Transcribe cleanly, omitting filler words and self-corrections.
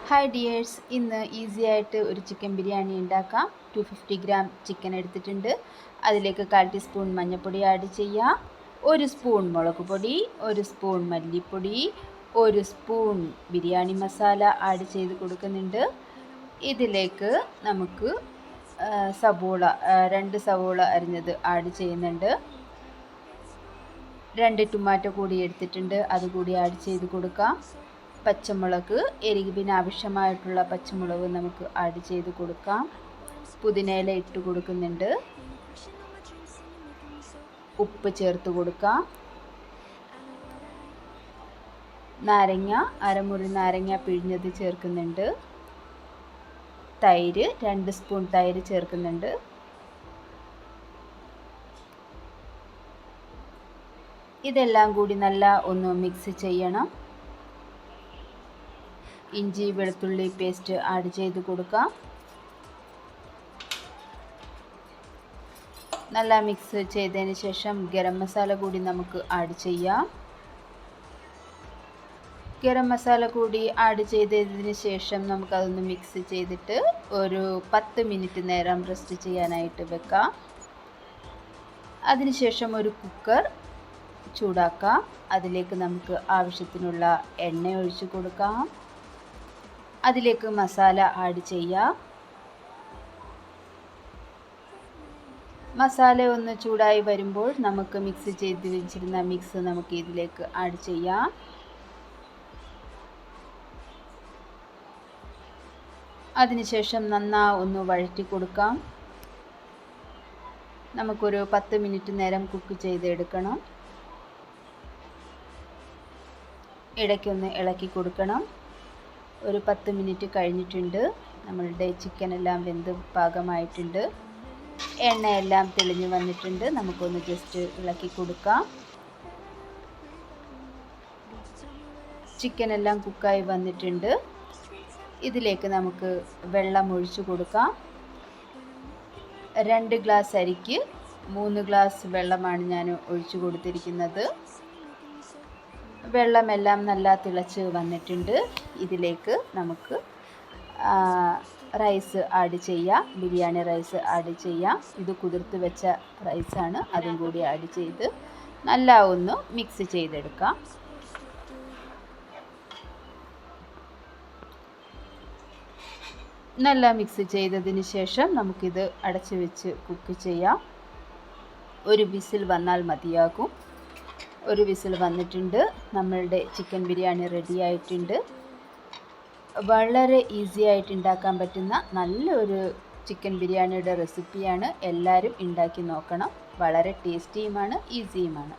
Hi dears, ഇന്ന് easy ആയിട്ട് ഒരു ചിക്കൻ ബിരിയാണി ഉണ്ടാക്കാം. 250 ഗ്രാം ചിക്കൻ എടുത്തിട്ടുണ്ട്. അതിലേക്ക് 1/4 ടീസ്പൂൺ മഞ്ഞൾപ്പൊടി ആഡ് ചെയ്യുക, 1 സ്പൂൺ മുളക് പൊടി, 1 സ്പൂൺ മല്ലിപ്പൊടി, 1 സ്പൂൺ ബിരിയാണി മസാല ആഡ് ചെയ്ത് കൊടുക്കുന്നുണ്ട്. ഇതിലേക്ക് നമുക്ക് സവോള 2 സവോള അരിഞ്ഞത് ആഡ് ചെയ്യുന്നുണ്ട്. 2 ടൊമാറ്റോ കൂടി എടുത്തിട്ടുണ്ട്, അതുകൂടി ആഡ് ചെയ്ത് കൊടുക്കാം. പച്ചമുളക്, എരിവിന് ആവശ്യമായിട്ടുള്ള പച്ചമുളക് നമുക്ക് ആഡ് ചെയ്ത് കൊടുക്കാം. പുതിനയില ഇട്ട് കൊടുക്കുന്നുണ്ട്. ഉപ്പ് ചേർത്ത് കൊടുക്കാം. നാരങ്ങ, അരമുറി നാരങ്ങ പിഴിഞ്ഞത് ചേർക്കുന്നുണ്ട്. തൈര് 2 സ്പൂൺ തൈര് ചേർക്കുന്നുണ്ട്. ഇതെല്ലാം കൂടി നല്ല ഒന്ന് മിക്സ് ചെയ്യണം. ഇഞ്ചി വെളുത്തുള്ളി പേസ്റ്റ് ആഡ് ചെയ്ത് കൊടുക്കാം. നല്ല മിക്സ് ചെയ്തതിന് ശേഷം ഗരം മസാല കൂടി നമുക്ക് ആഡ് ചെയ്യാം. ഗരം മസാല കൂടി ആഡ് ചെയ്തതിന് ശേഷം നമുക്കതൊന്ന് മിക്സ് ചെയ്തിട്ട് ഒരു 10 മിനിറ്റ് നേരം റെസ്റ്റ് ചെയ്യാനായിട്ട് വെക്കാം. അതിനുശേഷം ഒരു കുക്കർ ചൂടാക്കാം. അതിലേക്ക് നമുക്ക് ആവശ്യത്തിനുള്ള എണ്ണ ഒഴിച്ച് കൊടുക്കാം. അതിലേക്ക് മസാല ആഡ് ചെയ്യാം. മസാല ഒന്ന് ചൂടായി വരുമ്പോൾ നമുക്ക് മിക്സ് ചെയ്ത് വെച്ചിരുന്ന മിക്സ് നമുക്ക് ഇതിലേക്ക് ആഡ് ചെയ്യാം. അതിനുശേഷം നന്നായി ഒന്ന് വഴറ്റി കൊടുക്കാം. നമുക്കൊരു 10 മിനിറ്റ് നേരം കുക്ക് ചെയ്തെടുക്കണം. ഇടയ്ക്കൊന്ന് ഇളക്കി കൊടുക്കണം. ഒരു 10 മിനിറ്റ് കഴിഞ്ഞിട്ടുണ്ട്. നമ്മളുടെ ചിക്കൻ എല്ലാം വെന്ത് പാകമായിട്ടുണ്ട്. എണ്ണയെല്ലാം തെളിഞ്ഞ് വന്നിട്ടുണ്ട്. നമുക്കൊന്ന് ജസ്റ്റ് ഇളക്കി കൊടുക്കാം. ചിക്കൻ എല്ലാം കുക്കായി വന്നിട്ടുണ്ട്. ഇതിലേക്ക് നമുക്ക് വെള്ളം ഒഴിച്ചു കൊടുക്കാം. 2 ഗ്ലാസ് അരിക്ക് 3 ഗ്ലാസ് വെള്ളമാണ് ഞാൻ ഒഴിച്ചു കൊടുത്തിരിക്കുന്നത്. വെള്ളമെല്ലാം നല്ല തിളച്ച് വന്നിട്ടുണ്ട്. ഇതിലേക്ക് നമുക്ക് റൈസ് ആഡ് ചെയ്യാം. ബിരിയാണി റൈസ് ആഡ് ചെയ്യാം. ഇത് കുതിർത്ത് വെച്ച റൈസാണ്. അതും കൂടി ആഡ് ചെയ്ത് നല്ല ഒന്ന് മിക്സ് ചെയ്തെടുക്കാം. നല്ല മിക്സ് ചെയ്തതിന് ശേഷം നമുക്കിത് അടച്ചു വെച്ച് കുക്ക് ചെയ്യാം. ഒരു വിസിൽ വന്നാൽ മതിയാകും. ഒരു വിസിൽ വന്നിട്ടുണ്ട്. നമ്മളുടെ ചിക്കൻ ബിരിയാണി റെഡി ആയിട്ടുണ്ട്. വളരെ ഈസി ആയിട്ട് ഉണ്ടാക്കാൻ പറ്റുന്ന നല്ലൊരു ചിക്കൻ ബിരിയാണിയുടെ റെസിപ്പിയാണ്. എല്ലാവരും ഉണ്ടാക്കി നോക്കണം. വളരെ ടേസ്റ്റിയുമാണ്, ഈസിയുമാണ്.